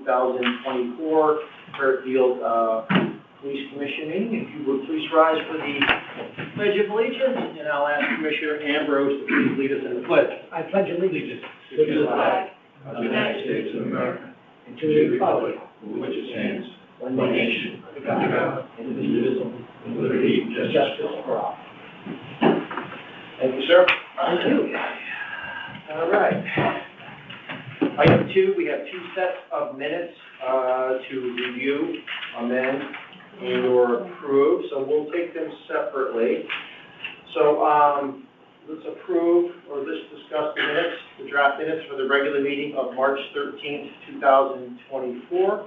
2024 Fairfield Police Commission meeting. If you would please rise for the Pledge of Allegiance, and I'll ask Commissioner Ambrose to please lead us in the pledge. I pledge allegiance to the flag of the United States of America and to the republic for which it stands, one nation, under God, indivisible, with liberty and justice for all. Thank you, sir. Thank you. All right. Item 2, we have 2 sets of minutes to review, amend, and/or approve. So we'll take them separately. So let's approve, or let's discuss the minutes, the draft minutes for the regular meeting of March 13th, 2024.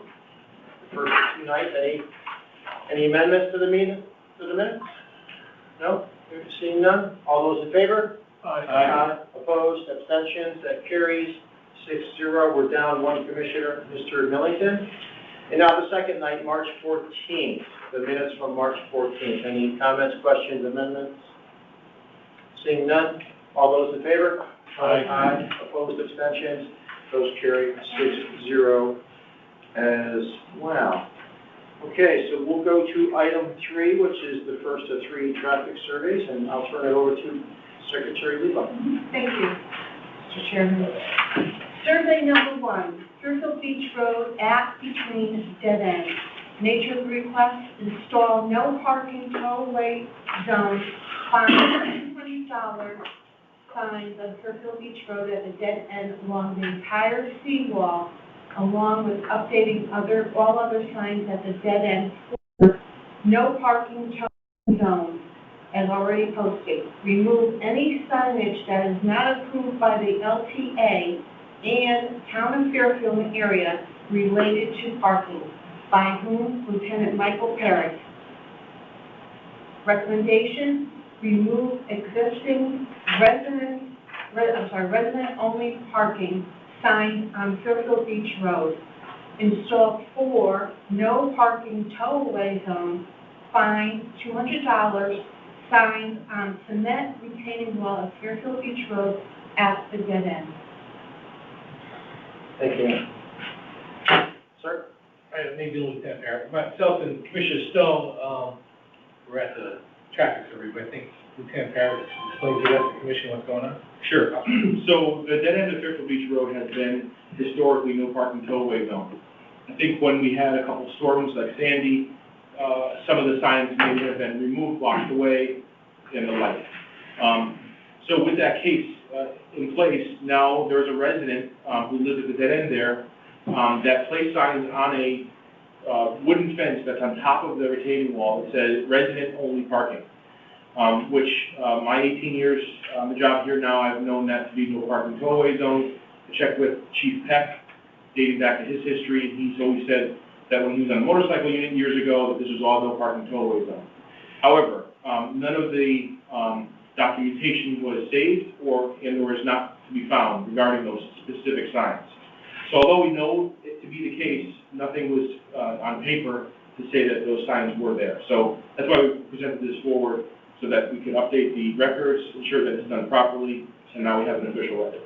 The first 2 nights. Any amendments to the minutes? No? Seeing none? All those in favor? Aye. Opposed? Abstentions? That carries 6-0. We're down 1 commissioner, Mr. Millington. And now the second night, March 14th, the minutes from March 14th. Any comments, questions, amendments? Seeing none? All those in favor? Aye. Opposed? Abstentions? Those carry 6-0 as well. Okay, so we'll go to item 3, which is the first of 3 traffic surveys, and I'll turn it over to Secretary Leva. Thank you, Mr. Chairman. Survey number 1, Fairfield Beach Road at between dead ends. Nature of the request, install no parking tollway zone, fine $20 signs on Fairfield Beach Road at the dead end along the entire seawall, along with updating all other signs at the dead end. No parking toll zone, as already posted. Remove any signage that is not approved by the LTA and Town of Fairfield area related to parking. By whom? Lieutenant Michael Perry. Recommendation: remove existing resident-only parking signs on Fairfield Beach Road. Install 4 no parking tollway zones, fine $200 signs on cement retaining wall of Fairfield Beach Road at the dead end. Thank you. Sir? I may be Lieutenant Barrett. Myself and Commissioner Stone were at the traffic survey, but I think Lieutenant Barrett explained to the rest of the commission what's going on. Sure. So the dead end of Fairfield Beach Road has been historically no parking tollway zone. I think when we had a couple storms like Sandy, some of the signs maybe have been removed, washed away, and the like. So with that case in place, now there's a resident who lives at the dead end there that placed signs on a wooden fence that's on top of the retaining wall that says resident only parking. Which my 18 years on the job here now, I've known that to be no parking tollway zone. I checked with Chief Peck, dating back to his history, and he's always said that when he was on the motorcycle unit years ago, that this was all no parking tollway zone. However, none of the documentation was saved or is not to be found regarding those specific signs. So although we know it to be the case, nothing was on paper to say that those signs were there. So that's why we presented this forward, so that we can update the records, ensure that it's done properly, and now we have an official record.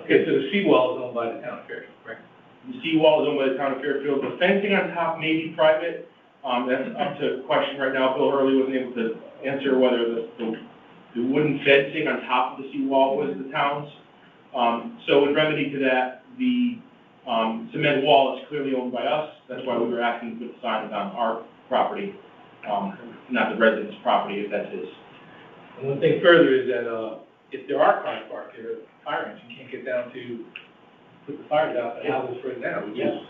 Okay, so the seawall is owned by the Town of Fairfield, correct? The seawall is owned by the Town of Fairfield. The fencing on top may be private. That's up to question right now. Bill Hurley wasn't able to answer whether the wooden fencing on top of the seawall was the town's. So in remedy to that, the cement wall is clearly owned by us. That's why we were asking to put the signs on our property, not the resident's property, if that's his. And one thing further is that if there are cars parked here, fire engine can't get down to put the fires out, the houses further down, which is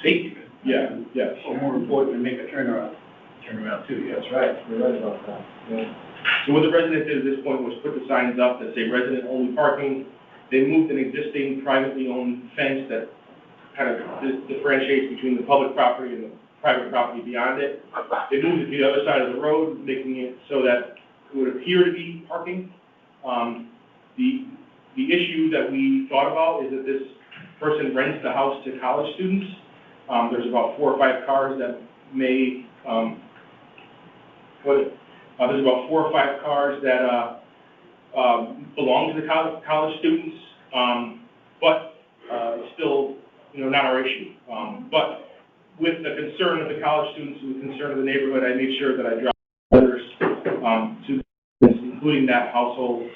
safety. Yeah, yes. Or more important, to make a turnaround too, yeah. That's right. You're right about that. Yeah. So what the resident did at this point was put the signs up that say resident only parking. They moved an existing privately owned fence that kind of differentiates between the public property and the private property beyond it. They moved it to the other side of the road, making it so that it would appear to be parking. The issue that we thought about is that this person rents the house to college students. There's about 4 or 5 cars that may, there's about 4 or 5 cars that belong to the college students, but it's still not our issue. But with the concern of the college students, with the concern of the neighborhood, I made sure that I dropped letters, to, including that household,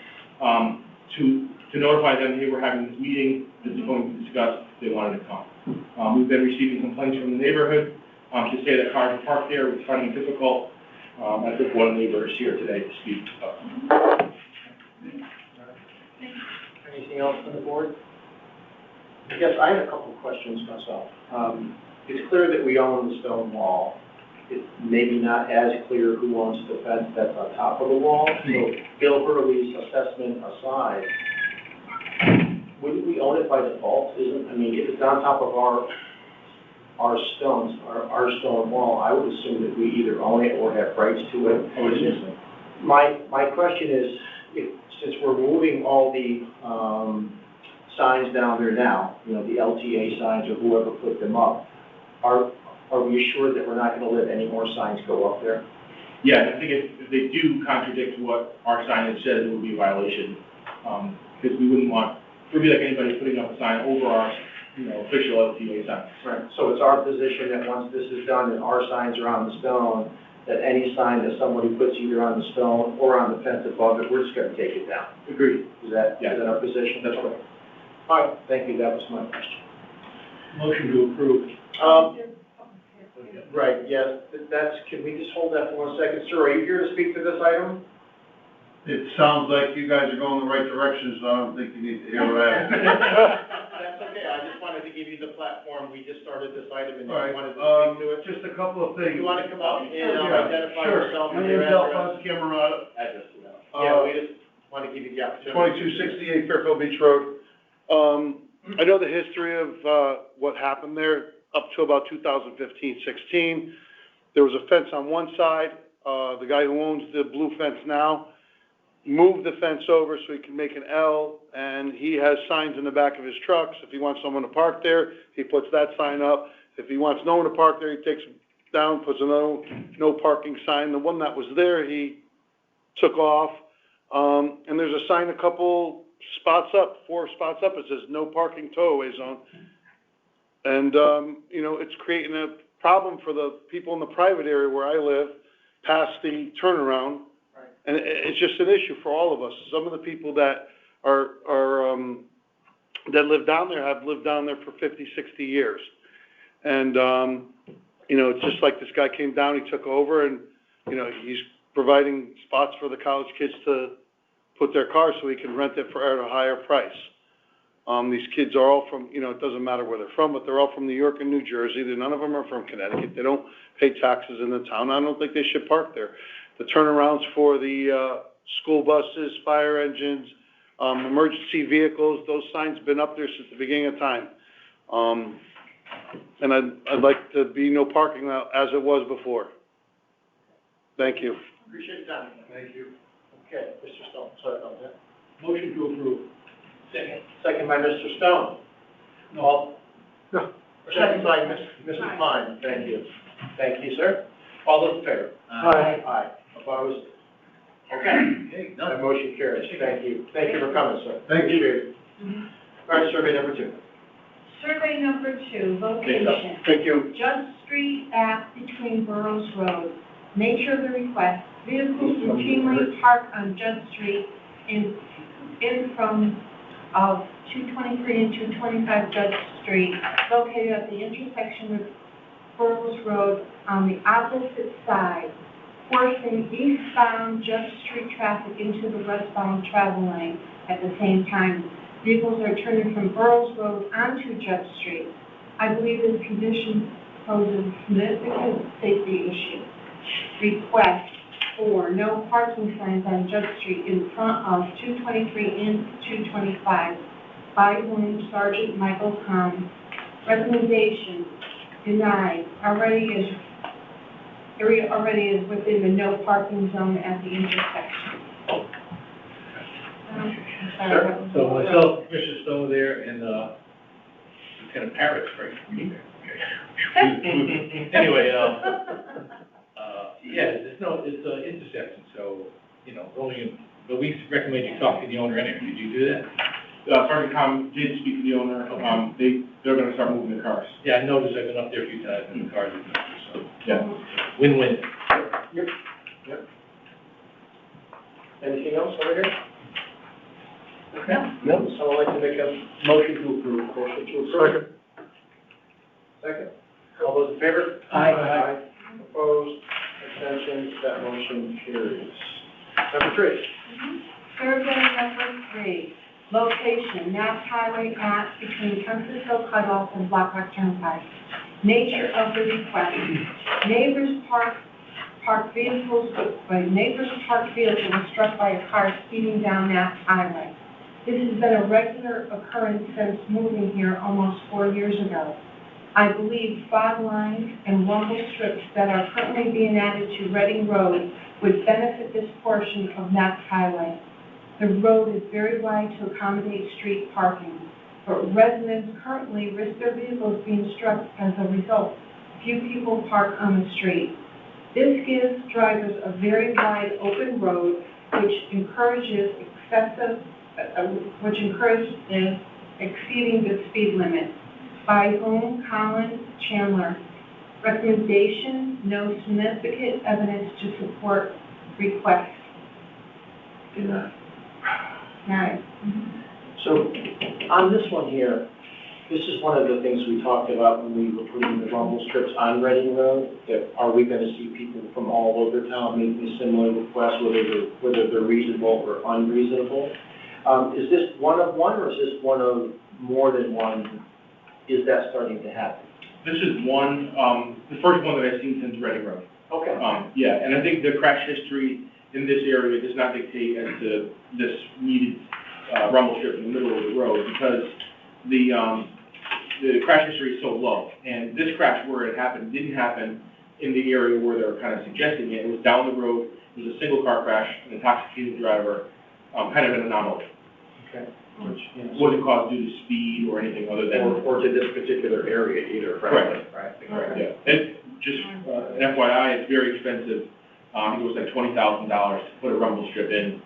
to notify them, hey, we're having this meeting, this is going to discuss, if they wanted to come. We've been receiving complaints from the neighborhood, to say that cars are parked there, we're finding it difficult. I think one neighbor is here today to speak. Anything else on the board? Yes, I had a couple of questions myself. It's clear that we own the stone wall. It's maybe not as clear who owns the fence that's on top of the wall. So Bill Hurley's assessment aside, wouldn't we own it by default? If it's on top of our stone wall, I would assume that we either own it or have rights to it. My question is, since we're moving all the signs down there now, the LTA signs or whoever put them up, are we assured that we're not going to let any more signs go up there? Yeah, I think if they do contradict what our signage says, it would be a violation. Because we wouldn't want, it would be like anybody putting up a sign over our, official LTA sign. Right. So it's our position that once this is done and our signs are on the stone, that any sign that somebody puts either on the stone or on the fence above it, we're just going to take it down. Agreed. Is that our position? That's right. All right, thank you. That was my question. Motion to approve. Right, yes, can we just hold that for 1 second? Sir, are you here to speak to this item? It sounds like you guys are going the right direction, so I don't think you need to hear what I have. That's okay, I just wanted to give you the platform. We just started this item and you All right, wanted to speak to it. just a couple of things. You want to come up and identify Sure. yourself My and your name's address? Alphonse Camerata, Address, yeah, we just want to give you the opportunity. 2268 Fairfield Beach Road. I know the history of what happened there up to about 2015-16. There was a fence on one side. The guy who owns the blue fence now moved the fence over so he can make an L, and he has signs in the back of his trucks. If he wants someone to park there, he puts that sign up. If he wants no one to park there, he takes it down, puts a no parking sign. The one that was there, he took off. And there's a sign a couple spots up, 4 spots up, it says no parking towaway zone. And, it's creating a problem for the people in the private area where I live, past the turnaround. Right. And it's just an issue for all of us. Some of the people that that live down there have lived down there for 50, 60 years. And, it's just like this guy came down, he took over, and, he's providing spots for the college kids to put their cars so he can rent it at a higher price. These kids are all from, it doesn't matter where they're from, but they're all from New York and New Jersey. None of them are from Connecticut. They don't pay taxes in the town. I don't think they should park there. The turnarounds for the school buses, fire engines, emergency vehicles, those signs have been up there since the beginning of time. And I'd like to be no parking now as it was before. Thank you. Appreciate your time. Thank you. Okay, Mr. Stone, sorry about that. Motion to approve. Second by Mr. Stone. No. Second by Mrs. Pine. Thank you. Thank you, sir. All those in favor? Aye. Opposed? Okay. That motion carries. Thank you. Thank you for coming, sir. Thank you. Appreciate it. All right, survey number 2. Survey number 2, location. Thank you. Judd Street at between Burroughs Road. Nature of the request, vehicles routinely park on Judd Street in from 223 and 225 Judd Street, located at the intersection with Burroughs Road on the opposite side, forcing eastbound Judd Street traffic into the westbound travel lane at the same time. Vehicles are turning from Burroughs Road onto Judd Street. I believe this condition poses a significant safety issue. Request for no parking signs on Judd Street in front of 223 and 225 by William Sergeant Michael Kahn. Recommendation denied. Area already is within the no parking zone at the intersection. So myself, Mr. Stone there, and Lieutenant Parrott, right from me there. Anyway, it's an intersection, so, but we recommend you talk to the owner anyway. Did you do that? Sergeant Com did speak to the owner, they're gonna start moving the cars. Yeah, I noticed, I've been up there a few times, and the cars are good, so, Yeah. win-win. Anything else over here? Okay. No. Someone like to make a motion to approve? Motion to approve. Second. All those in favor? Aye. Opposed, abstentions, that motion carries. Number 3. Survey number 3, location, Nash Highway at between Kansas Hill Cutoff and Blackhawk Turnpike. Nature of the request, neighbors parked vehicles were struck by a car speeding down Nash Highway. This has been a regular occurrence since moving here almost 4 years ago. I believe fog lines and rumble strips that are currently being added to Reading Road would benefit this portion of Nash Highway. The road is very wide to accommodate street parking, but residents currently risk their vehicles being struck as a result. Few people park on the street. This gives drivers a very wide open road, which encourages exceeding the speed limit. By whom, Colin Chandler. Recommendation, no significant evidence to support request. Right. So, on this one here, this is one of the things we talked about when we were putting the rumble strips on Reading Road, that are we gonna see people from all over town making similar requests, whether they're reasonable or unreasonable? Is this one of one, or is this one of more than one? Is that starting to happen? This is one, the first one that I've seen since Reading Road. Okay. Yeah, and I think the crash history in this area does not dictate as to this needed rumble strip in the middle of the road, because the crash history is so low. And this crash where it happened didn't happen in the area where they're kind of suggesting it. It was down the road, it was a single car crash, an intoxicated driver, kind of an anomaly. Okay. Which wasn't caused due to speed or anything other than. Or to this particular area either, Correct. Right. Yeah, and just an FYI, it's very expensive. I think it was like $20,000 to put a rumble strip in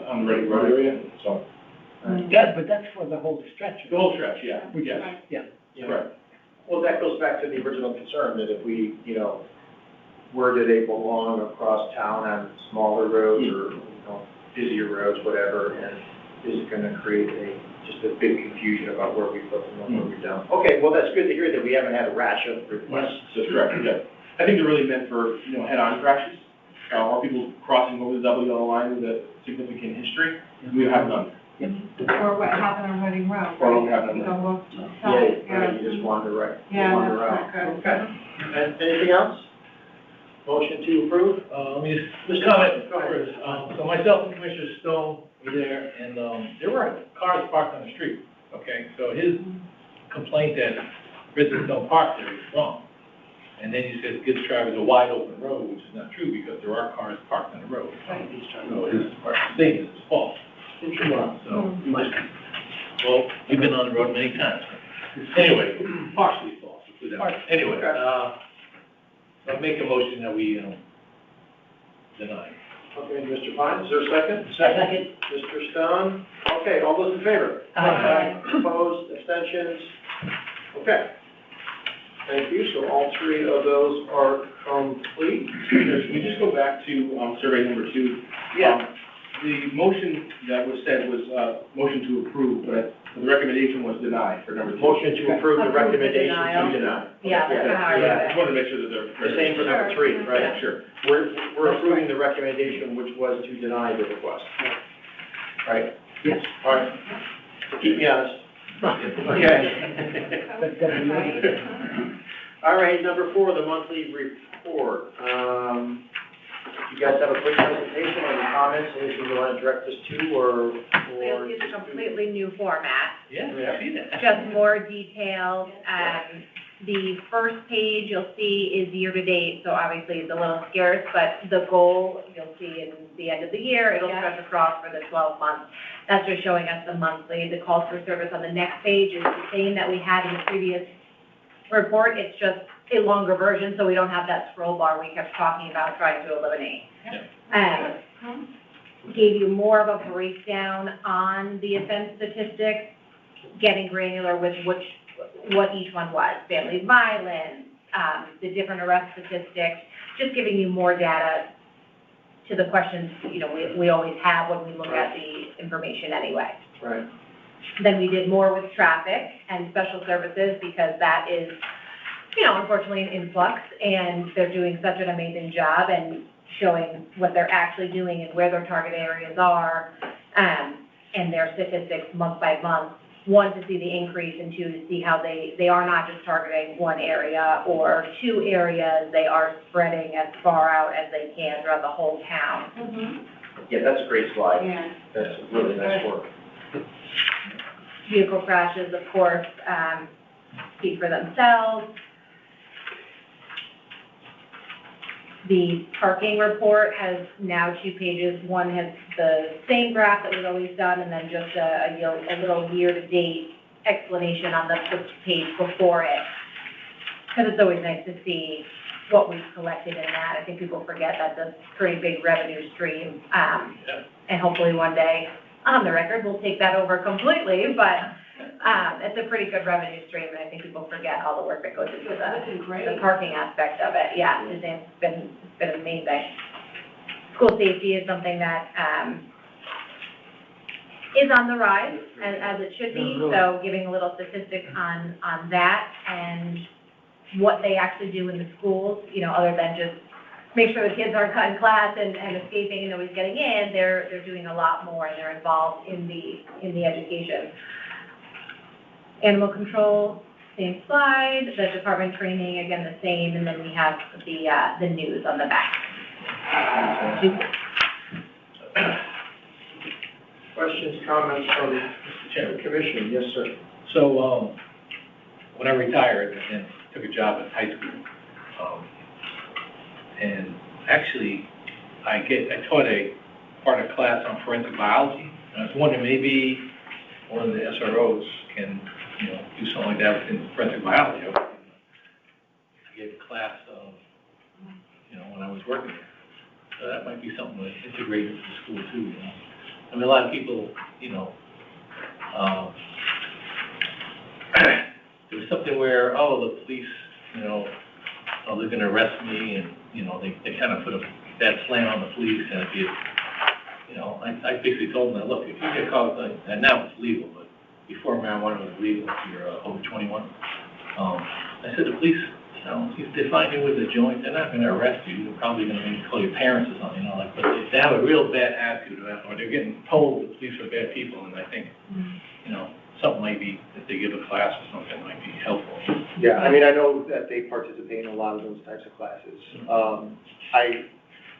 on the Reading Road area, so. Yeah, but that's for the whole stretch. The whole stretch, yeah, Which is, yes, yeah. correct. Well, that goes back to the original concern, that if we, where do they belong across town on smaller roads or, busier roads, whatever, and is it gonna create just a big confusion about where we put them and where we don't? Okay, well, that's good to hear that we haven't had a rash of requests. That's correct, yeah. I think they're really meant for, head-on crashes, or people crossing over the double yellow line with a significant history. We have none. Or what happened on Reading Road, Or right? what happened on You go off to the Yeah, side, right, you just wander right. Yeah, wander that's out. not good. Okay. And anything else? Motion to approve? Let me just comment Go ahead. first. So myself and Commissioner Stone were there, and there were cars parked on the street, okay? So his complaint that residents don't park there is wrong. And then he says gives drivers a wide open road, which is not true, because there are cars parked on the road. So his statement is false. So, well, you've been on the road many times. Anyway, partially false. Anyway, I'll make a motion that we deny. Okay, Mr. Pine, is there a second? Second. Mr. Stone? Okay, all those in favor? Aye. Opposed, abstentions? Okay. Thank you, so all 3 of those are complete. Can we just go back to survey number 2? Yeah. The motion that was said was motion to approve, but the recommendation was denied for number 2. Motion to approve the Approve the recommendation denial. to deny. Yeah, that's how I read I it. just wanted to make sure that they're. The same for number 3, right? Yeah, sure. We're approving the recommendation, which was to deny the request. Right? Yes. All right. Keep me honest. Okay. That's gonna be it. All right, number 4, the monthly report. You guys have a quick presentation, any comments, anything you want to direct us to, or? It's a completely new format, Yeah, I see that. just more details. The first page you'll see is year-to-date, so obviously it's a little scarce, but the goal, you'll see in the end of the year, it'll stretch across for the 12 months. That's just showing us the monthly. The calls for service on the next page is the same that we had in the previous report. It's just a longer version, so we don't have that scroll bar we kept talking about trying to eliminate. gave you more of a breakdown on the offense statistics, getting granular with what each one was, family violence, the different arrest statistics, just giving you more data to the questions, we always have when we look at the information anyway. Right. Then we did more with traffic and special services because that is, unfortunately an influx, and they're doing such an amazing job and showing what they're actually doing and where their target areas are, and their statistics month by month. One, to see the increase, and two, to see how they are not just targeting one area or two areas, they are spreading as far out as they can throughout the whole town. Mhm. Yeah, that's a great slide. Yeah. That's really nice work. Vehicle crashes, of course, speak for themselves. The parking report has now 2 pages. One has the same graph that was always done, and then just a little year-to-date explanation on the page before it. Because it's always nice to see what we've collected in that. I think people forget that's a pretty big revenue stream. And hopefully one day, on the record, we'll take that over completely, but it's a pretty good revenue stream, and I think people forget all the work that goes into the parking aspect of it. Yeah, it's been amazing. School safety is something that is on the rise, as it should be, so giving a little statistics on that and what they actually do in the schools, other than just make sure the kids aren't cutting class and escaping and nobody's getting in, they're doing a lot more, and they're involved in the education. Animal control, same slide. The department training, again, the same, and then we have the news on the back. Questions, comments from Mr. Chairman. the commission? Yes, sir. So, when I retired and took a job at high school, and actually, I taught a part of class on forensic biology. And I was wondering, maybe one of the SROs can, do something like that within forensic biology. I gave a class, when I was working there. So that might be something to integrate into the school too, I mean, a lot of people, there was something where, the police, they're gonna arrest me, and, they kind of put a bad slam on the police, and if you, I basically told them that, look, if you get caught, and now it's legal, but before marijuana was legal, if you're over 21, I said, the police, if they find you with a joint, they're not gonna arrest you, they're probably gonna maybe call your parents or something, but they have a real bad attitude, or they're getting told the police are bad people, and I think, something maybe, if they give a class or something, might be helpful. Yeah, I mean, I know that they participate in a lot of those types of classes.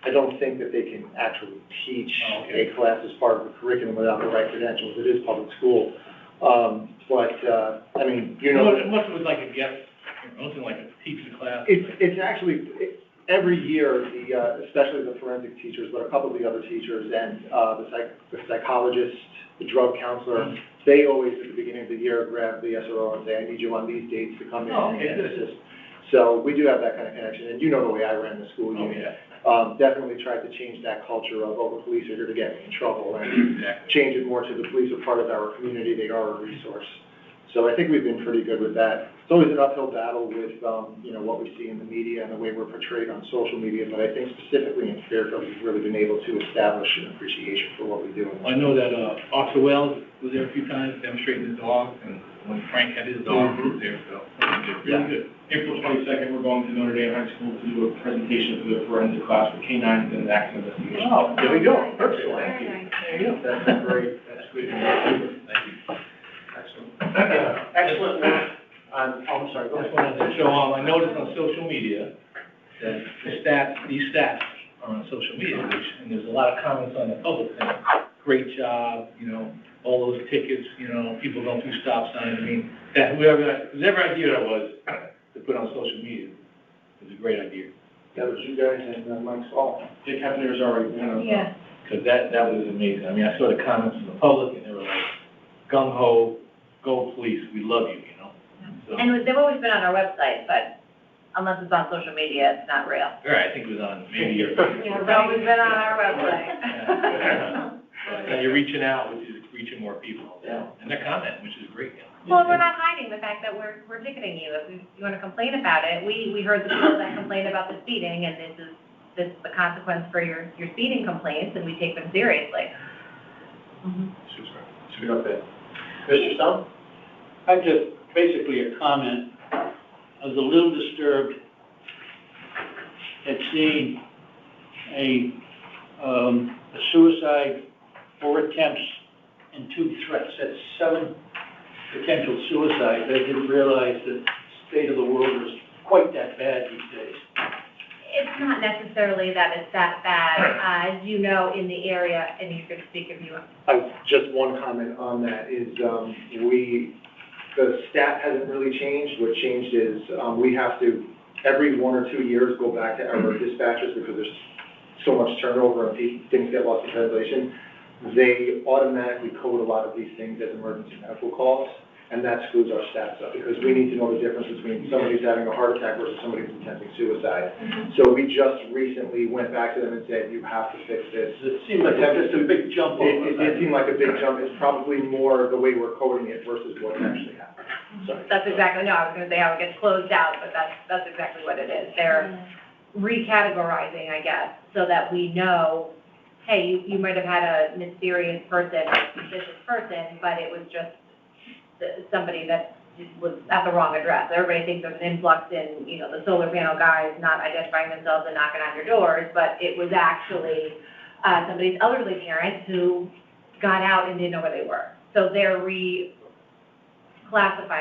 I don't think that they can actually teach a class as part of the curriculum without the right credentials. It is public school. I mean, Unless it was like a guest, something like a teacher class. It's actually, every year, especially the forensic teachers, but a couple of the other teachers and the psychologist, the drug counselor, they always, at the beginning of the year, grab the SRO and say, I need you on these dates to come in and assist. So we do have that kind of connection, and the way I ran the school unit. Definitely tried to change that culture of, the police are here to get me in trouble, and change it more to the police are part of our community, they are a resource. So I think we've been pretty good with that. It's always an uphill battle with, what we see in the media and the way we're portrayed on social media, but I think specifically in Fairfield, we've really been able to establish an appreciation for what we do. I know that Officer Wells was there a few times demonstrating his dog, and when Frank had his dog, he was there, so really good. April 22nd, we're going to Notre Dame High School to do a presentation for the forensic class for canines and accident investigation. Oh, there we go. Perfect. Very nice. There you go. That's great. That's great. Thank you. Excellent. Excellent work. I'm sorry, go I just ahead. wanted to show, I noticed on social media that these stats are on social media, and there's a lot of comments on the public saying, great job, all those tickets, people going through stop signs. I mean, that whoever idea that was to put on social media was a great idea. That was you guys and Mike's fault. Dick Hefner's already, Yeah. Because that was amazing. I mean, I saw the comments from the public, and they were like, gung ho, go police, we love you, So, And they've always been on our website, but unless it's on social media, it's not real. Right, I think it was on maybe your. It's always been on our website. So you're reaching out, which is reaching more people. Yeah. And they're commenting, which is great. Well, we're not hiding the fact that we're ticketing you. If you want to complain about it, we heard the people that complained about the speeding, and this is the consequence for your speeding complaints, and we take them seriously. Super. Okay. Mr. Stone? I just, basically a comment. I was a little disturbed at seeing a suicide, 4 attempts and 2 threats. That's 7 potential suicides. I didn't realize that the state of the world was quite that bad these days. It's not necessarily that it's that bad. As you know, in the area, and you could speak if you want. Just one comment on that is, the stat hasn't really changed. What changed is, we have to, every 1 or 2 years, go back to our dispatchers because there's so much turnover and things get lost in translation. They automatically code a lot of these things as emergency medical calls, and that screws our stats up because we need to know the difference between somebody who's having a heart attack versus somebody who's attempting suicide. So we just recently went back to them and said, you have to fix this. It seemed like just a big jump over. It did seem like a big jump. It's probably more the way we're coding it versus what's actually happening. Sorry. That's exactly, no, I was gonna say how it gets closed out, but that's exactly what it is. They're recategorizing, I guess, so that we know, hey, you might have had a mysterious person, a suspicious person, but it was just somebody that was at the wrong address. Everybody thinks there's an influx in, the solar panel guys not identifying themselves and knocking on your doors, but it was actually somebody's elderly parents who got out and didn't know where they were. So they're reclassifying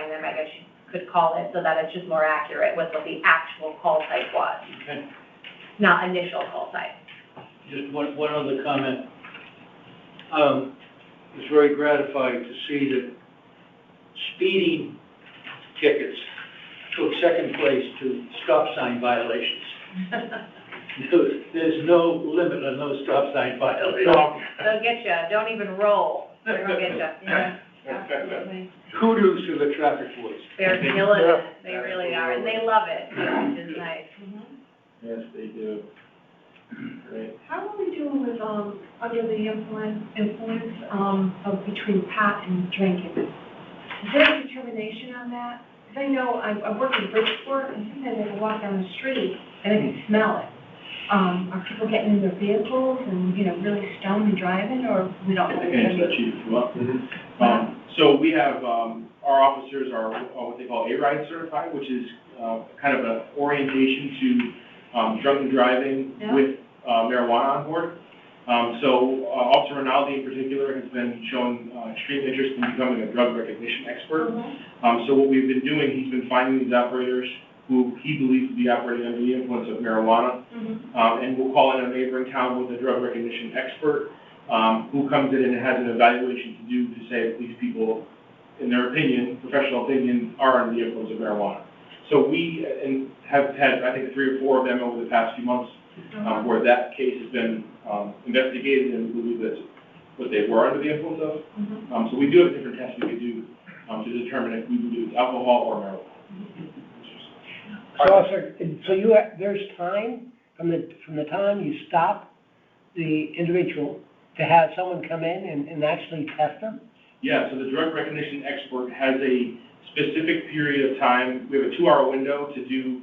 them, I guess you could call it, so that it's just more accurate with what the actual call type was, Okay. not initial call type. Just one other comment. I was very gratified to see that speeding tickets took second place to stop sign violations. There's no limit on those stop sign violations. They'll get you, don't even roll, they're gonna get you. Yeah, absolutely. Kudos to the traffic police. They're killing it, they really are, and they love it, which is nice. Yes, they do. Great. How are we doing with, under the influence of between pot and drinking? Is there a determination on that? Because I know, I work in Bridgeport, and sometimes I can walk down the street and I can smell it. Are people getting in their vehicles and, really stoned and driving, or we don't know? I can answer that, Chief, if you want. Mm-hmm. So we have, our officers are what they call A-Ride certified, which is kind of an orientation to drunken driving Yeah. with marijuana on board. So Officer Rinaldi in particular has been showing extreme interest in becoming a drug recognition expert. So what we've been doing, he's been finding these operators who he believes to be operating under the influence of marijuana. And we'll call in a neighboring town with a drug recognition expert who comes in and has an evaluation to do to say if these people, in their opinion, professional opinion, are under the influence of marijuana. So we have had, I think, 3 or 4 of them over the past few months where that case has been investigated, and we believe that's what they were under the influence of. So we do have different tests we could do to determine if we believe it's alcohol or marijuana. So, officer, there's time from the time you stop the individual to have someone come in and actually test them? Yeah, so the drug recognition expert has a specific period of time. We have a 2-hour window to do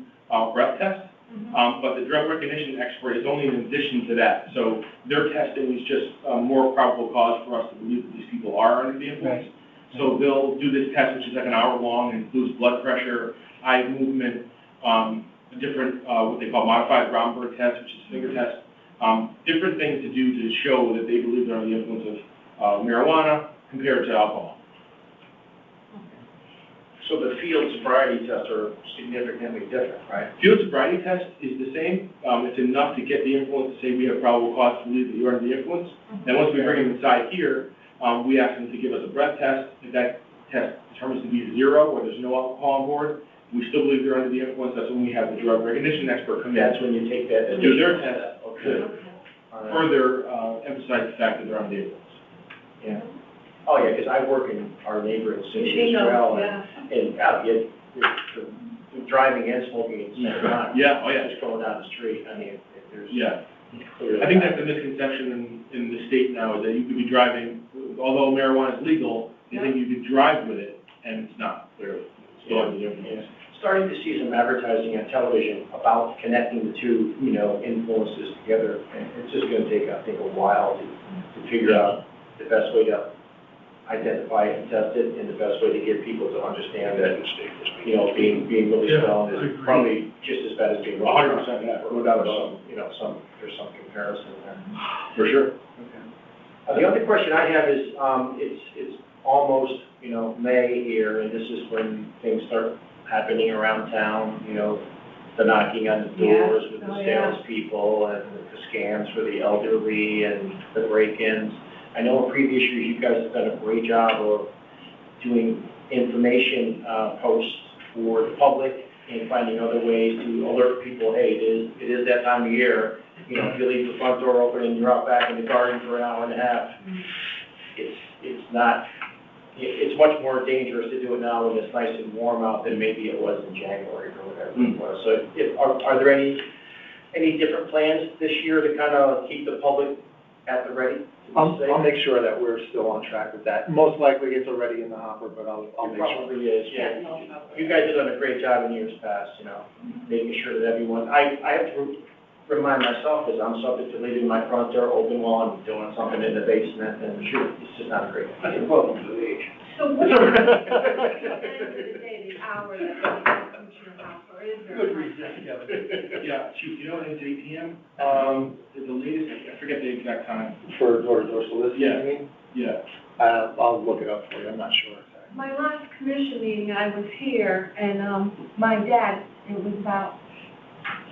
breath tests. But the drug recognition expert is only in addition to that. So their testing is just more probable cause for us to believe that these people are under the influence. Right. So they'll do this test, which is like an hour long, and includes blood pressure, eye movement, different, what they call modified Romberg test, which is finger test, different things to do to show that they believe they're under the influence of marijuana compared to alcohol. So the field sobriety tests are significantly different, right? Field sobriety test is the same. It's enough to get the influence to say we have probable cause to believe that you're under the influence. And once we bring them inside here, we ask them to give us a breath test. If that test determines to be 0, or there's no alcohol on board, we still believe they're under the influence. That's when we have the drug recognition expert come in. That's when you take that. Do their test Okay. to further emphasize the fact that they're under the influence. Yeah. Oh, yeah, because I work in our neighboring city as well. And, the driving and smoking at the same time. Yeah, oh, yeah. Just going down the street, I mean, if there's. Yeah. Clearly. I think that's a misconception in the state now, is that you could be driving, although marijuana is legal, they think you could drive with it, and it's not, clearly. So, Yeah. Starting to see some advertising on television about connecting the two, you know, influences together, and it's just gonna take, I think, a while to figure out the best way to identify it and test it, and the best way to get people to understand that, you know, being really stoned is probably just as bad as being. 100%, yeah. No doubt about it, you know, there's some comparison there. For sure. The other question I have is, it's almost, you know, May here, and this is when things start happening around town, you know, the knocking on the doors with the salespeople and the scams for the elderly and the break-ins. I know in previous years, you guys have done a great job of doing information posts for the public and finding other ways to alert people, hey, it is that time of year. You know, if you leave the front door open and you're out back in the garden for an hour and a half, it's much more dangerous to do it now when it's nice and warm out than maybe it was in January or whatever it was. So are there any different plans this year to kind of keep the public at the ready? I'll make sure that we're still on track with that. Most likely it's already in the hopper, but I'll make sure. Probably is, yeah. You guys have done a great job in years past, you know, making sure that everyone, I have to remind myself, because I'm subject to leaving my front door open while I'm doing something in the basement, and sure, it's just not a great. I think welcome to the age. So what is the end of the day, the hour that they come to your house, or is there? Good reason, Kevin. Yeah, Chief, you know, it's 8 PM, the latest, I forget the exact time. For door-to-door soliciting, Yeah. you mean? Yeah. I'll look it up for you, I'm not sure exactly. My last commission meeting, I was here, and, my dad, it was about,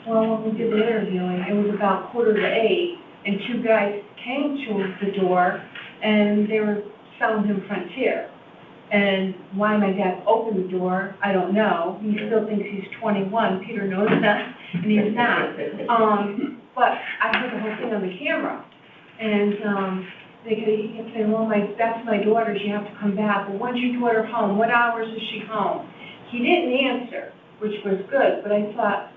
well, when we did the interviewing, it was about 7:45, and two guys came to the door, and they were selling him Frontier. And why my dad opened the door, I don't know. He still thinks he's 21. Peter knows that, and he's not. But I heard the whole thing on the camera. And he kept saying, well, that's my daughter. She have to come back. Well, when's your daughter home? What hours is she home? He didn't answer, which was good. But I thought,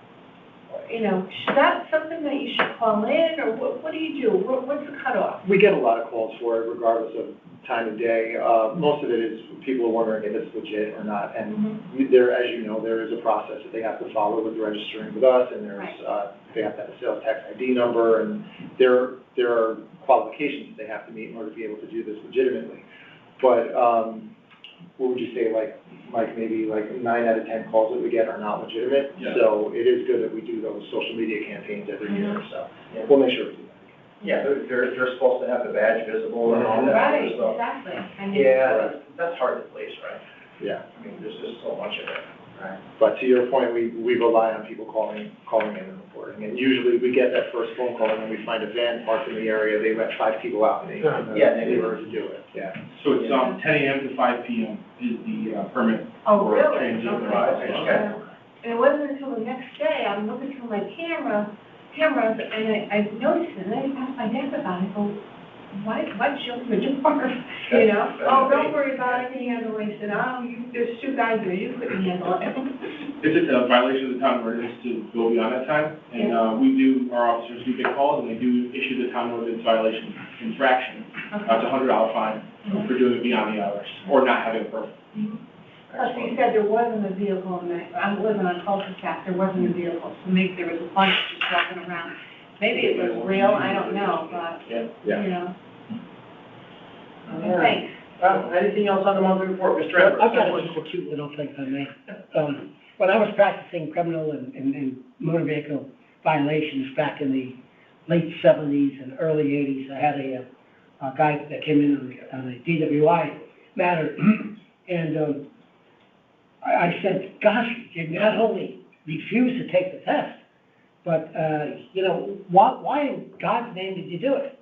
you know, is that something that you should call in, or what do you do? What's the cutoff? We get a lot of calls for it, regardless of time of day. Most of it is people are wondering if it's legit or not. And there, as you know, there is a process that they have to follow with registering with us, and there's, they have to have a sales tax ID number, and there are qualifications that they have to meet in order to be able to do this legitimately. But, what would you say, like, maybe like 9 out of 10 calls that we get are not legitimate? Yeah. So it is good that we do those social media campaigns every year, so we'll make sure we do that. Yeah, they're supposed to have the badge visible and all that Right, stuff. exactly. Yeah, that's hard to place, right? Yeah, I mean, there's just so much of it, right? but to your point, we rely on people calling in and reporting. And usually we get that first phone call when we find a van parked in the area, they let 5 people out and they were to do it, yeah. So it's, 10 AM to 5 PM is the, permit. Oh, for really? transit. Okay. And it wasn't until the next day, I'm looking through my cameras, and I noticed it, and I asked my dad about it, I go, why you open the door? You know? Oh, don't worry about it, he handled it. I said, there's 2 guys there, you couldn't handle it. It's just a violation of the town ordinance to go beyond that time, and, our officers do get calls, and they do issue the town ordinance violation infraction. It's a $100 fine for doing it beyond the hours, or not having a permit. Plus, you said there wasn't a vehicle, I'm living on cul-de-sac, there wasn't a vehicle, so maybe there was a bunch just walking around. Maybe it was real, I don't know, but, you know. Thanks. Anything else on the monthly report, Mr. Edwards? I've got one cute little thing, if I may. When I was practicing criminal and motor vehicle violations back in the late 70s and early 80s, I had a guy that came in on a DWI matter, and I said, gosh, you not only refused to take the test, but, you know, why in God's name did you do it?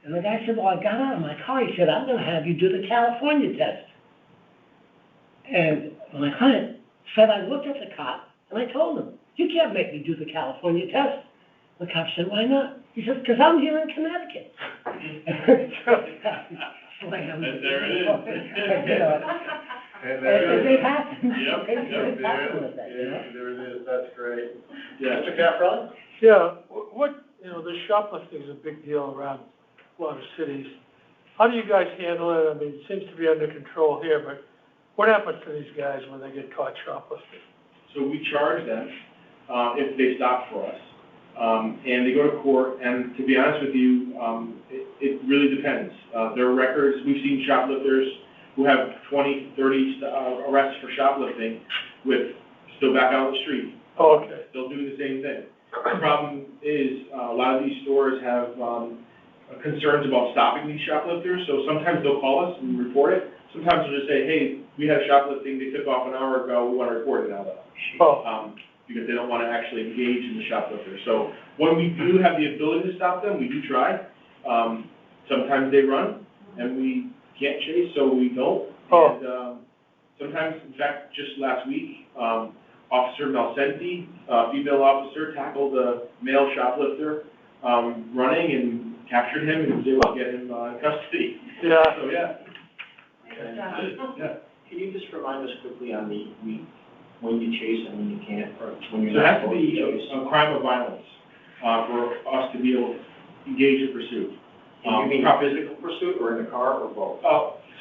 And the guy said, well, I got out of my car. He said, I'm going to have you do the California test. And my client said, I looked at the cop, and I told him, you can't make me do the California test. The cop said, why not? He said, because I'm here in Connecticut. There it is. And there it They've is. happened. Yep, They've happened with that, you know? There it is, that's great. Yeah. Mr. Caprelli? Yeah, the shoplifting is a big deal around a lot of cities. How do you guys handle it? I mean, it seems to be under control here, but what happens to these guys when they get caught shoplifting? So we charge them, if they stop for us. And they go to court, and to be honest with you, it really depends. There are records, we've seen shoplifters who have 20, 30 arrests for shoplifting with still back out on the street. Oh, okay. Still doing the same thing. The problem is, a lot of these stores have, concerns about stopping these shoplifters, so sometimes they'll call us and report it. Sometimes they'll just say, hey, we had a shoplifting, they took off an hour ago, we want to report it now though. Oh, Because they don't want to actually engage in the shoplifter. So when we do have the ability to stop them, we do try. Sometimes they run, and we can't chase, so we don't. Oh. And sometimes, in fact, just last week, Officer Malcenti, female officer, tackled a male shoplifter running and captured him and was able to get him in custody. yeah. So, yeah. And, Yeah. Can you just remind us quickly on when you chase and when you can't, or when you're So it not has to supposed be to chase? a crime of violence for us to be able to engage in pursuit. You mean a physical pursuit or in the car or both?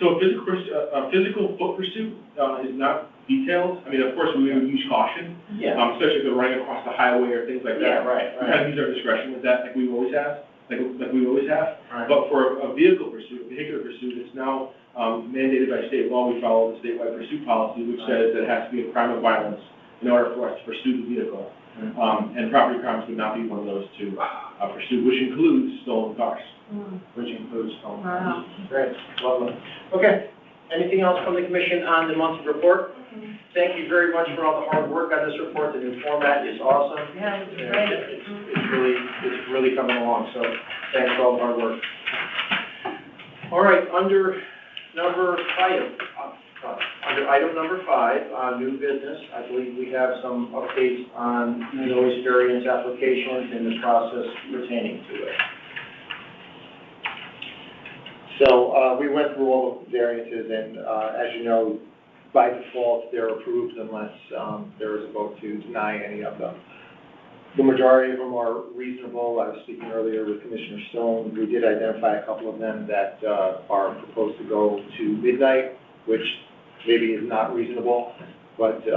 So a physical foot pursuit is not detailed. I mean, of course, we would use caution, Yeah. especially if they're running across the highway or things like Yeah, that. right, We kind of use our discretion with that, like we always have, like we always have. Right. But for a vehicle pursuit, a vehicular pursuit, it's now mandated by state law. We follow the statewide pursuit policy, which says that it has to be a crime of violence in order for us to pursue the vehicle. And property crimes would not be one of those to pursue, which includes stolen cars. Which includes home. Wow. Great, lovely. Okay, anything else from the commission on the monthly report? Thank you very much for all the hard work on this report. The new format is awesome. Yeah, it was And great. it's really coming along, so thanks for all the hard work. All right, under item number 5, new business, I believe we have some updates on noise variance applications and the process pertaining to it. So, we went through all the variances, and, as you know, by default, they're approved unless, there is a vote to deny any of them. The majority of them are reasonable. I was speaking earlier with Commissioner Stone. We did identify a couple of them that, are proposed to go to midnight, which maybe is not reasonable. But,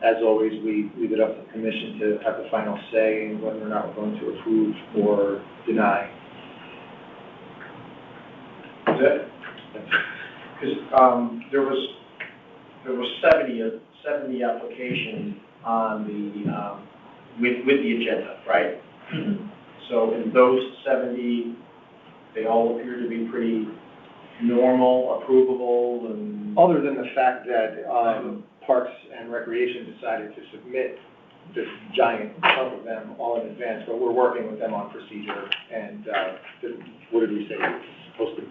as always, we leave it up to the commission to have the final say in whether or not we're going to approve or deny. Is it? Because, there was 70 applications on the, with the agenda, right? So in those 70, they all appear to be pretty normal, approvable, and... Other than the fact that, Parks and Recreation decided to submit this giant chunk of them all in advance, but we're working with them on procedure, and, what did we say? It's supposed to,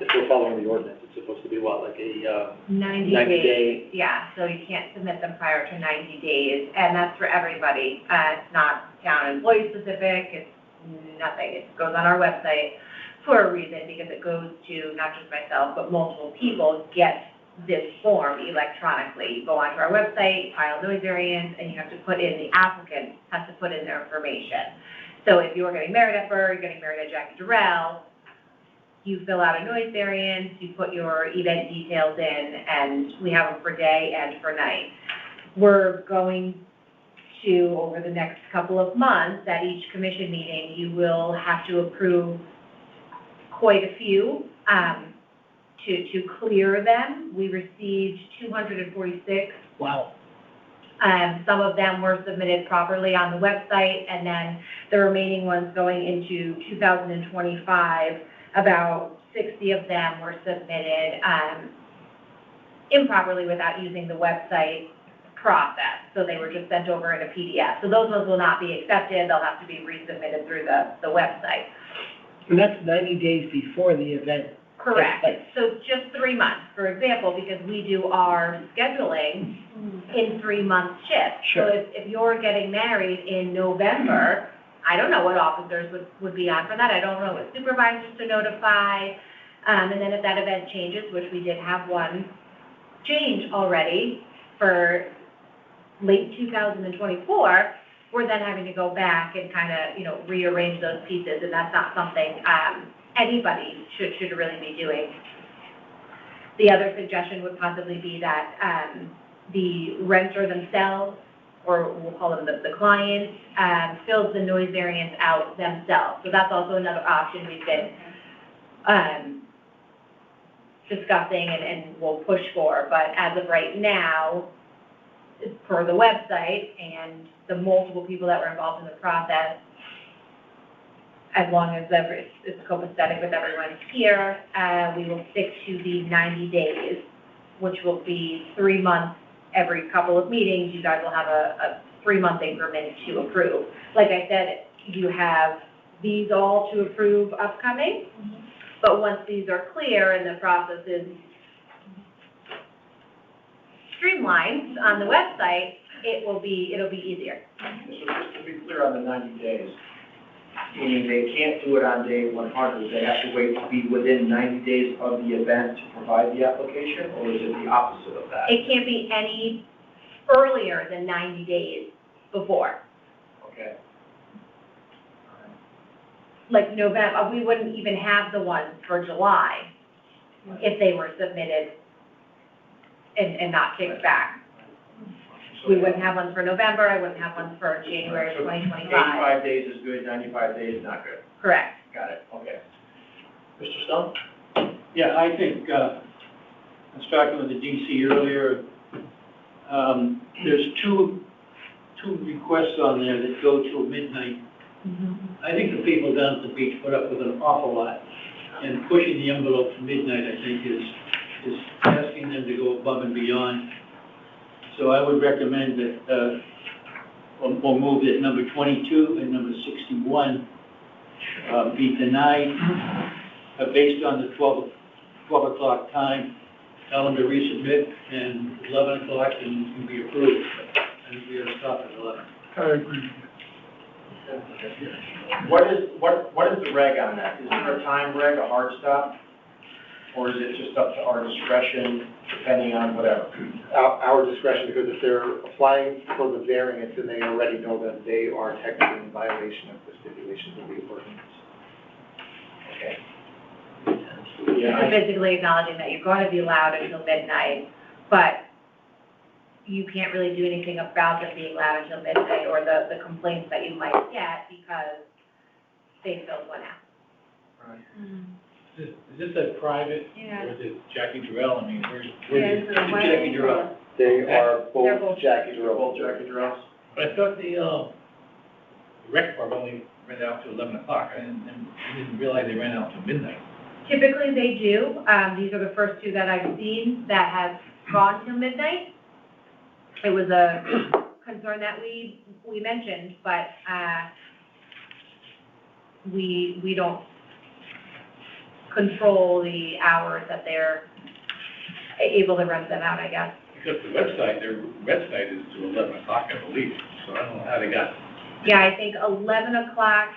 if we're following the ordinance, it's supposed to be what, like a, 90 90 days. day? Yeah, so you can't submit them prior to 90 days, and that's for everybody. It's not town employee specific, it's nothing. It goes on our website for a reason, because it goes to not just myself, but multiple people get this form electronically. You go onto our website, file noise variance, and you have to put in, the applicant has to put in their information. So if you're getting married at Burr, you're getting married at Jackie Durrell, you fill out a noise variance, you put your event details in, and we have them for day and for night. We're going to, over the next couple of months, at each commission meeting, you will have to approve quite a few, to clear them. We received 246. Wow. Some of them were submitted properly on the website, and then the remaining ones going into 2025, about 60 of them were submitted improperly without using the website process. So they were just sent over in a PDF. So those ones will not be accepted. They'll have to be resubmitted through the website. And that's 90 days before the event. Correct. takes place. So just 3 months, for example, because we do our scheduling in 3-month shifts. Sure. So if you're getting married in November, I don't know what officers would be on for that. I don't know what supervisors to notify. And then if that event changes, which we did have one change already for late 2024, we're then having to go back and kind of, you know, rearrange those pieces, and that's not something anybody should really be doing. The other suggestion would possibly be that the renter themselves, or we'll call them the client, fills the noise variance out themselves. So that's also another option we've been discussing and will push for. But as of right now, per the website and the multiple people that were involved in the process, as long as it's copacetic with everyone here, we will stick to the 90 days, which will be 3 months every couple of meetings. You guys will have a 3-month increment to approve. Like I said, you have these all to approve upcoming, but once these are clear and the process is streamlined on the website, it'll be easier. So just to be clear on the 90 days, meaning they can't do it on day 100, they have to wait to be within 90 days of the event to provide the application, or is it the opposite of that? It can't be any earlier than 90 days before. Okay. Like November, we wouldn't even have the ones for July if they were submitted and not kicked back. We wouldn't have ones for November, I wouldn't have ones for January So 2025. 85 days is good, 95 days not good. Correct. Got it, okay. Mr. Stone? Yeah, I think, I was talking with the DC earlier, there's two requests on there that go till midnight. I think the people down at the beach put up with an awful lot, and pushing the envelope to midnight, I think, is asking them to go above and beyond. So I would recommend that, we'll move that number 22 and number 61 be denied, based on the 12 o'clock time. Tell them to resubmit, and 11 o'clock can be approved, and we have to stop at 11. I agree. What is the reg on that? Is there a time reg, a hard stop? Or is it just up to our discretion, depending on whatever? Our discretion, because if they're applying for the variance, then they already know that they are technically in violation of the stipulations of the ordinance. Okay. So basically acknowledging that you're going to be allowed until midnight, but you can't really do anything about them being loud until midnight, or the complaints that you might get because they filled one out. Right. Is this a private, Yeah. or is it Jackie Durrell? I mean, where's Yeah, so why Jackie don't you- Durrell. They are They're both both- Jackie They're both Durrell. Jackie Durrells? But I thought the rec bar only ran out to 11 o'clock. I didn't realize they ran out till midnight. Typically, they do. These are the first two that I've seen that have gone till midnight. It was a concern that we mentioned, but we don't control the hours that they're able to rent them out, I guess. Because the website, their website is to 11 o'clock, I believe. So I don't know how they got. Yeah, I think 11 o'clock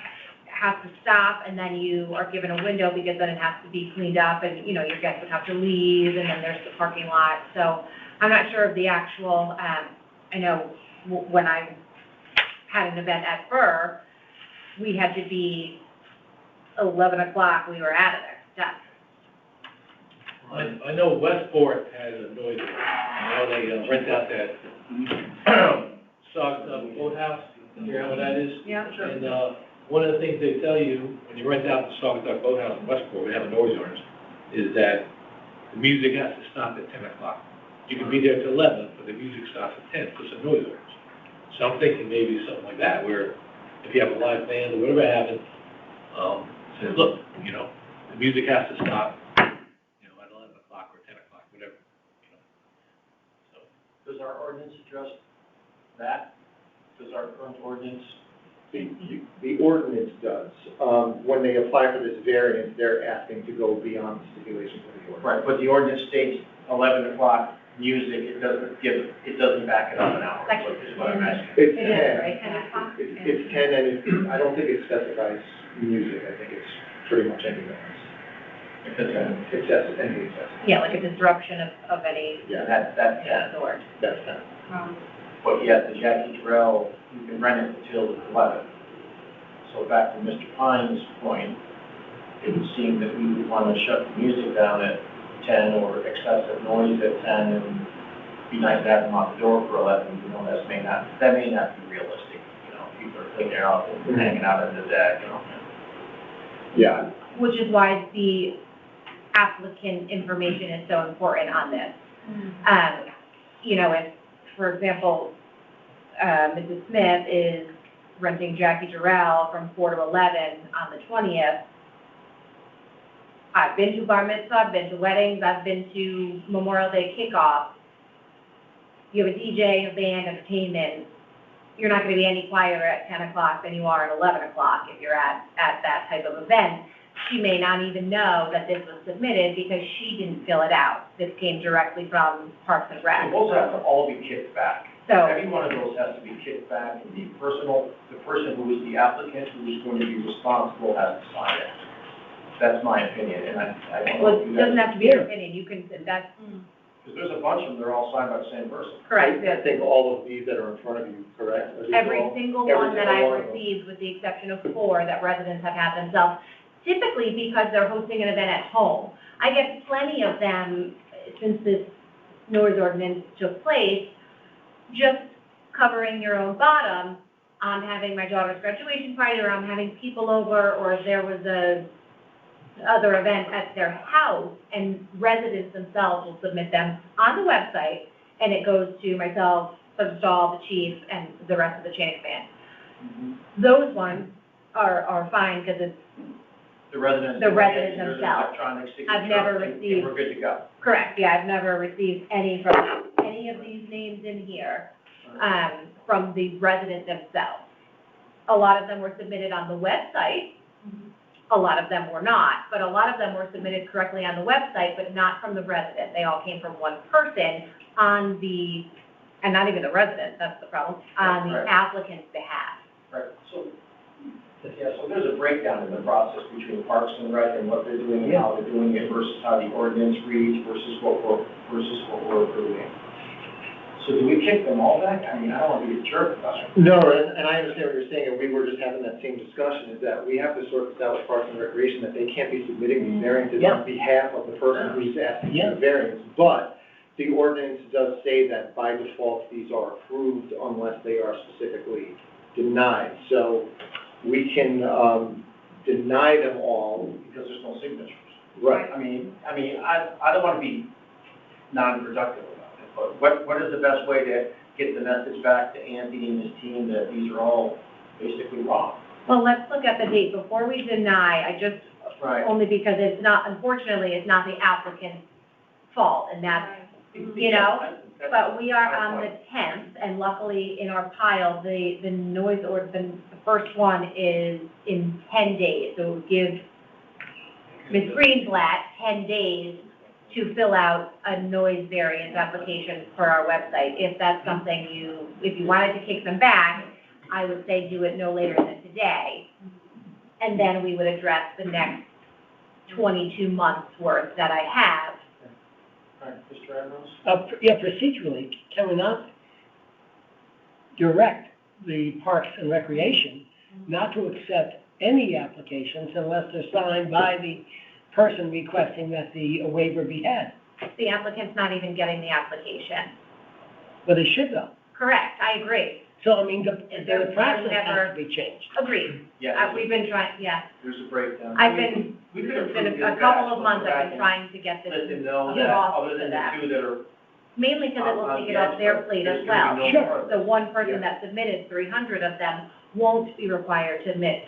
has to stop, and then you are given a window because then it has to be cleaned up, and, you know, your guests would have to leave, and then there's the parking lot. So I'm not sure of the actual, I know when I had an event at Burr, we had to be 11 o'clock, we were out of there, done. I know Westport has a noise. I know they rent out that Saugatuck Boathouse. You hear how that is? Yeah, sure. And one of the things they tell you when you rent out the Saugatuck Boathouse in Westport, we have a noise ordinance, is that the music has to stop at 10 o'clock. You can be there till 11, but the music stops at 10, because it's a noise ordinance. So I'm thinking maybe something like that, where if you have a live band or whatever happens, say, look, you know, the music has to stop, you know, at 11 o'clock or 10 o'clock, whatever, you know. So, Does our ordinance address that? Does our current ordinance? The ordinance does. When they apply for this variance, they're asking to go beyond the stipulations of the ordinance. Right, but the ordinance states 11 o'clock music, it doesn't back it up an hour, is what I'm asking. It's It is, 10. right, 10 o'clock? It's 10, and I don't think it specifies music. I think it's pretty much anything else. Okay. Okay. Does our ordinance address that? Does our ordinance address that? Does our ordinance address that? Does our ordinance address that? Excessive, any excessive. Yeah, like a disruption of any Yeah, that's, sort. That's kind of. but yet the Jackie Terrell, you can rent it until 11. So back to Mr. Pine's point, it would seem that we would want to shut the music down at 10 or excessive noise at 10 and be nice to have them out the door for 11, you know, that may not be realistic, you know, people are cleaning out and hanging out in the deck, you know. Yeah. Which is why the applicant information is so important on this. You know, if, for example, Mrs. Smith is renting Jackie Terrell from 4 to 11 on the 20th, I've been to bar mitzvah, I've been to weddings, I've been to Memorial Day kickoff. You have a DJ, a band, entertainment. You're not gonna be any quieter at 10 o'clock than you are at 11 o'clock if you're at that type of event. She may not even know that this was submitted because she didn't fill it out. This came directly from Parks and Rec. Those have to all be kicked back. So, Every one of those has to be kicked back, and the person who is the applicant, who is going to be responsible, has to sign it. That's my opinion, and I don't know well, if it you doesn't guys, have to be your opinion, you can, that's because there's a bunch of them, they're all signed by the same person. correct. I think all of these that are in front of you, correct? Are these Every all- single every one that single I've one of them? received, with the exception of 4 that residents have had themselves, typically because they're hosting an event at home. I get plenty of them, since this noise ordinance took place, just covering your own bottom. I'm having my daughter's graduation party, or I'm having people over, or if there was a other event at their house, and residents themselves will submit them on the website, and it goes to myself, Sergeant Stahl, the chief, and the rest of the chain of command. Those ones are fine, because it's The residents. The residents there's an themselves. electronic signature. I've never and received- we're good to go. correct, yeah, I've never received any from any of these names in here, from the residents themselves. A lot of them were submitted on the website, a lot of them were not, but a lot of them were submitted correctly on the website, but not from the resident. They all came from one person on the, and not even the resident, that's the problem, on the Right. applicant's behalf. Right, so, yeah, so there's a breakdown in the process between Parks and Rec and what they're doing and how they're doing it versus how the ordinance reads versus what we're approving. So do we kick them all back? I mean, I don't want to be a jerk about it. No, and I understand what you're saying, and we were just having that same discussion, is that we have to sort this out with Parks and Recreation, that they can't be submitting these variances Yeah. on behalf of the person who's asking for Yeah. the variance. But the ordinance does say that by default, these are approved unless they are specifically denied. So we can, deny them all. Because there's no signatures. Right. I mean, I don't want to be non-productive about it, but what is the best way to get the message back to Anthony and his team that these are all basically wrong? Well, let's look at the date before we deny. I just, Right. only because it's not, unfortunately, it's not the applicant's fault, and that's, you know, but we are on the 10th, and luckily in our pile, the noise or the first one is in 10 days, so it would give Ms. Greenblatt 10 days to fill out a noise variance application for our website. If that's something if you wanted to kick them back, I would say do it no later than today. And then we would address the next 22 months worth that I have. All right, Mr. Ambrose? Yeah, procedurally, can we not direct the Parks and Recreation not to accept any applications unless they're signed by the person requesting that the waiver be had? The applicant's not even getting the application. But they should though. Correct, I agree. So, I mean, the There's process never- has to be changed. Agreed. Yeah, We've been trying, yeah. there's a breakdown. I've been, We could it's been approve a these couple back, of months back I've been and trying to get this Let them know get that, off other to than them. the two that are Mainly because it will on take the it off edge, their but plate there's as gonna well. be no more. The one person Yeah. that submitted 300 of them won't be required to submit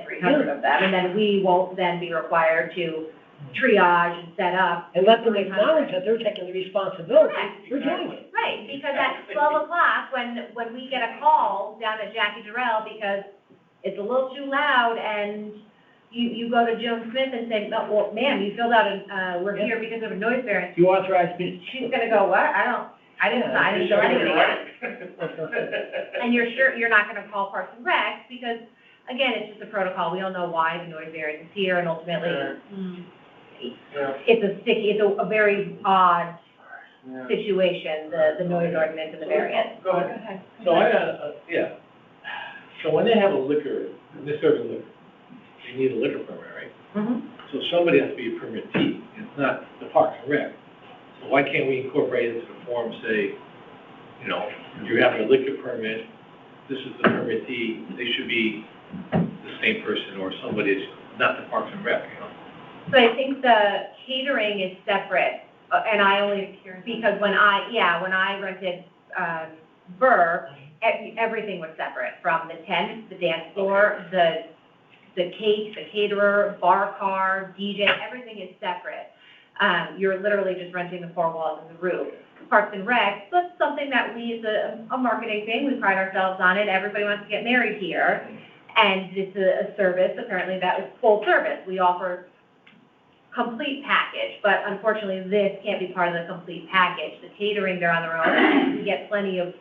300 of them, and then we won't then be required to triage and set up. And let them 300. acknowledge that they're taking the responsibility Correct. for doing it. Right, because at 12 o'clock, when we get a call down at Jackie Terrell because it's a little too loud, and you go to Joan Smith and say, "Oh, well, ma'am, you filled out we're here because of a noise variance," You authorize me. she's gonna go, "What? I didn't do anything." And you're sure, you're not gonna call Parks and Rec, because, again, it's just a protocol, we don't know why the noise variance is here, and ultimately, sticky. Yeah. It's a very odd Yeah. situation, the noise ordinance and the variance. Go ahead. So I got, yeah. So when they have a liquor, they serve a liquor, they need a liquor permit, right? Mhm. So somebody has to be a permittee, it's not the Parks and Rec. So why can't we incorporate into the form, say, you know, you have a liquor permit, this is the permittee, they should be the same person or somebody that's not the Parks and Rec, you know? So I think the catering is separate, and I only, because when I rented, Burr, everything was separate, from the tent, the dance floor, the cake, the caterer, bar car, DJ, everything is separate. You're literally just renting the four walls and the roof. Parks and Rec, that's something that we, as a marketing thing, we pride ourselves on it, everybody wants to get married here, and it's a service, apparently that is full service, we offer complete package, but unfortunately, this can't be part of the complete package. The catering, they're on their own, we get plenty of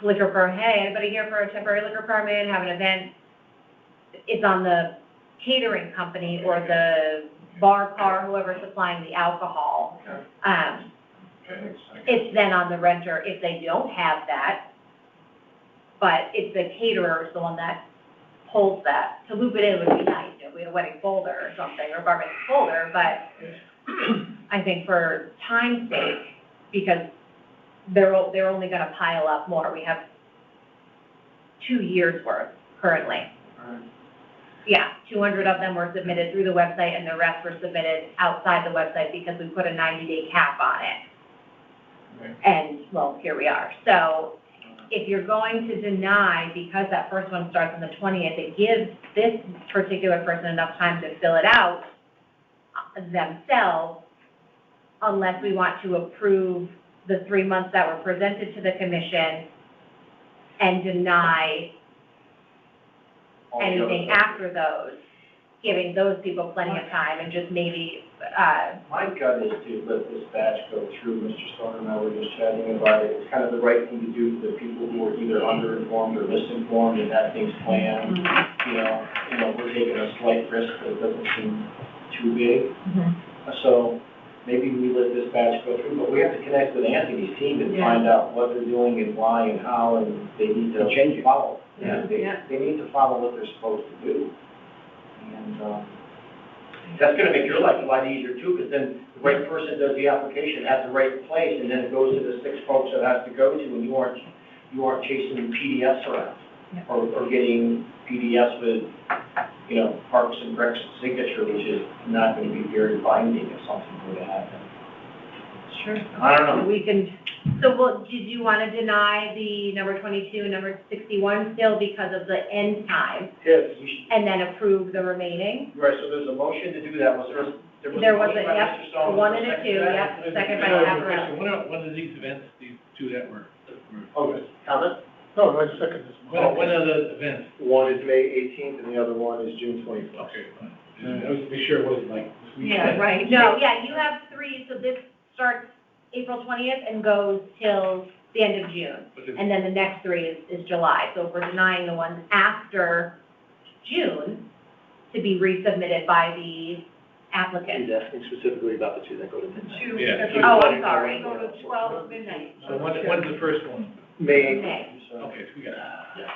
liquor hey, anybody here for a temporary liquor permit, have an event? It's on the catering company or the bar car, whoever's supplying the alcohol. It's then on the renter if they don't have that, but it's the caterer is the one that holds that. To loop it in would be nice, you know, if we had a wedding folder or something, or a bar mitzvah folder, but I think for time's sake, because they're only gonna pile up more, we have 2 years worth currently. Yeah, 200 of them were submitted through the website, and the rest were submitted outside the website because we put a 90-day cap on it. Right. And, well, here we are. So if you're going to deny, because that first one starts on the 20th, it gives this particular person enough time to fill it out themselves, unless we want to approve the 3 months that were presented to the commission and deny anything after those, giving those people plenty of time and just maybe, My gut is to let this batch go through. Mr. Stoner and I were just chatting about it. It's kind of the right thing to do for the people who are either underinformed or misinformed and have things planned. You know, we're taking a slight risk, but it doesn't seem too big. So maybe we let this batch go through, but we have to connect with Anthony's team and find out what they're doing and why and how, and they need to follow. Yeah, they need to follow what they're supposed to do. And, that's gonna make your life a lot easier too, because then the right person does the application at the right place, and then it goes to the 6 folks it has to go to, and you aren't chasing PDFs around, or getting PDFs with, you know, Parks and Rec's signature, which is not gonna be very binding if something were to happen. Sure. I don't know. We can, did you want to deny the number 22 and number 61 still because of the end time, Yes, you should. and then approve the remaining? Right, so there's a motion to do that. There was motion a, by yep, Mr. Stone, one was and there a second two, to that? yep, second by I have a Caparelli. question. When are these events, these two that were? Okay, comment? No, I second this. When are the events? One is May 18th and the other one is June 21st. Okay, fine. I was to be sure it wasn't like this weekend. Yeah, right. No, yeah, you have 3, so this starts April 20th and goes till the end of June. But the- And then the next 3 is July. So if we're denying the ones after June to be resubmitted by the applicant. He's asking specifically about the two that go to midnight. Yeah. Oh, I'm sorry. Go to 12 midnight. So when's the first one? May 18th. May. Okay, so we got it.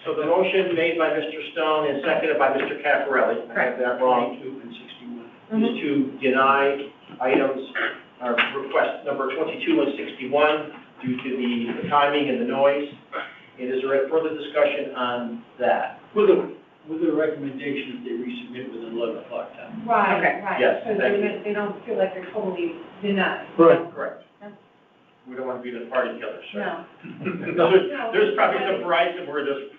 So the motion made by Mr. Stone and seconded by Mr. Caparelli, I have that wrong, 22 and 61. Mhm. is to deny items, request number 22 and 61 due to the timing and the noise. And is there further discussion on that? With a recommendation that they resubmit within 11 o'clock time. Right, Okay. right. Yes, So thank you. they don't feel like they're totally denied. Right. Correct. We don't want to be the party killers, right? No. There's probably some brides that were just.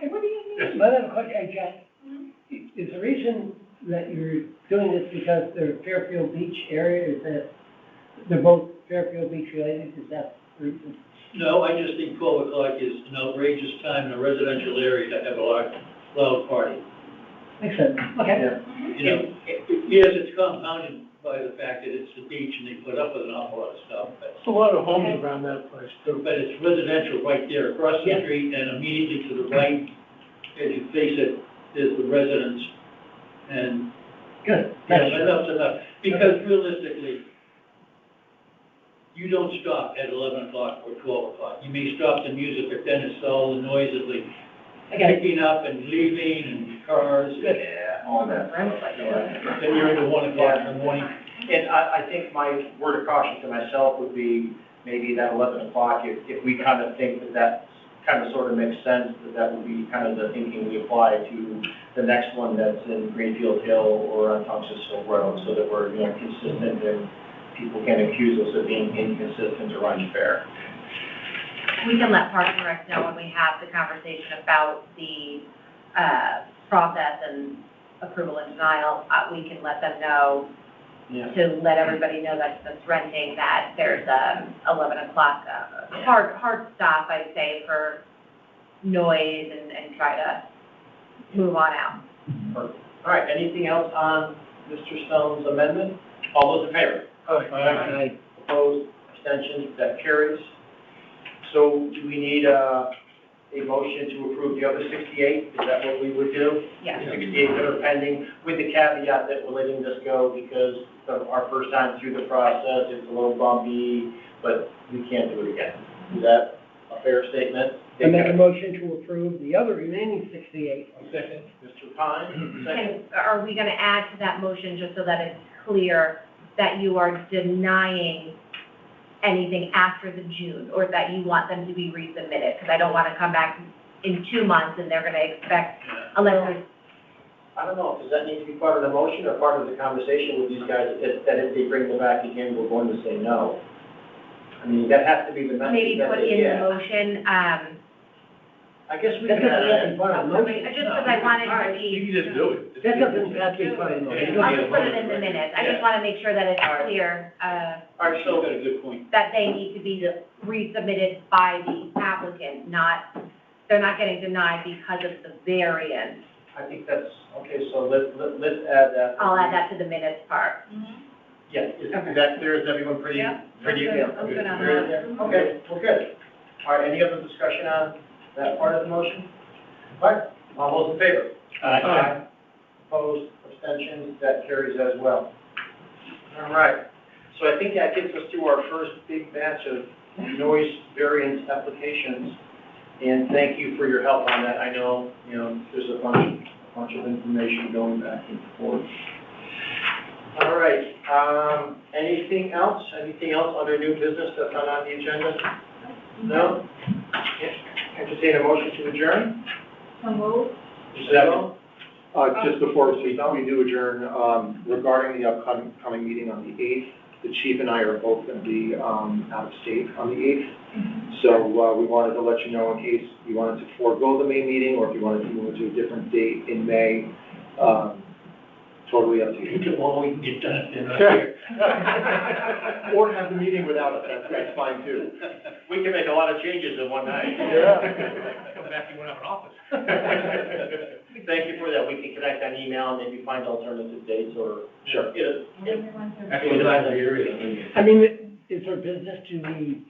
What do you mean? But I have a question, hey, Jack. Is the reason that you're doing this because they're Fairfield Beach area, is that they're both Fairfield Beach related, is that the reason? No, I just think 12 o'clock is an outrageous time in a residential area to have a loud party. Makes sense, okay. You know, yes, it's compounded by the fact that it's the beach and they put up with an awful lot of stuff, but There's a lot of homes around that place too. it's residential right there across the Yeah. street and immediately to the right, as you face it, there's the residents, and, Good. enough's enough. Because realistically, you don't stop at 11 o'clock or 12 o'clock. You may stop the music, but then it's all the noises, like picking up and leaving and cars. Yeah, all that. Then you're into 1 o'clock in the morning. And I think my word of caution to myself would be maybe that 11 o'clock, if we kind of think that that kind of sort of makes sense, that would be kind of the thinking we apply to the next one that's in Greenfield Hill or on Tungus Hill Road, so that we're, consistent and people can't accuse us of being inconsistent or unfair. We can let Parks and Rec know when we have the conversation about the, process and approval and denial. We can let them know Yeah. to let everybody know that's renting, that there's a 11 o'clock, hard stop, I'd say, for noise and try to move on out. Perfect. All right, anything else on Mr. Stone's amendment? All those in favor? Aye. Opposed, abstentions, that carries. So do we need a motion to approve the other 68? Is that what we would do? Yeah. 68 that are pending, with the caveat that we're letting this go because of our first time through the process, it's a little bumpy, but we can't do it again. Is that a fair statement? I make a motion to approve the other remaining 68. Second. Mr. Pine, second. Are we gonna add to that motion, just so that it's clear, that you are denying anything after the June, or that you want them to be resubmitted? Because I don't want to come back in 2 months and they're gonna expect, unless there's, I don't know, does that need to be part of the motion or part of the conversation with these guys, that if they bring them back again, we're going to say no? I mean, that has to be the message. maybe that put they in the get. motion, I guess we That can doesn't add have to be part of the motion. just because I wanted to You be, can just do it. That doesn't have to be part of the motion. I'll just put it in the minutes. I just want to make sure that it's clear, All right, She's so, got a good point. that they need to be resubmitted by the applicant, not, they're not getting denied because of the variance. I think that's, okay, so let's add that. I'll add that to the minutes part. Yeah, is that clear? Is everyone pretty? Yeah, Pretty, I'm good. I'm good on Very that. good. Okay, we're good. All right, any other discussion on that part of the motion? All right, all those in favor? Aye. Opposed, abstentions, that carries as well. All right, so I think that gets us to our first big batch of noise variance applications. And thank you for your help on that. I know, there's a bunch of information going back and forth. All right, anything else? Anything else under new business that's not on the agenda? No? Entertain a motion to adjourn? So move. Second. Just before we do adjourn, regarding the upcoming meeting on the 8th, the chief and I are both going to be out of state on the 8th. So we wanted to let you know in case you wanted to forego the May meeting or if you wanted to move it to a different date in May. Totally up to you. Well, we can get done if they're not here. Or have the meeting without us, that's fine too. We can make a lot of changes in one night. Yeah. Come back, you won't have an office. Thank you for that. We can connect on email and maybe find alternative dates or. Sure. Actually, it's not here either. I mean, is there business to be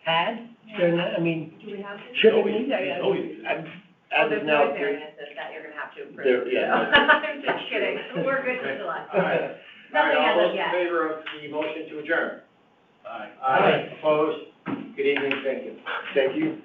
had? I mean, Do we have to? should it be? Oh, As there's of now, no variances that you're gonna have to approve. There- yeah. I'm just kidding. We're good till July. All right. All right, Nothing all as those of in yet. favor of the motion to adjourn? Aye. Aye. Opposed? Good evening, thank you. Thank you.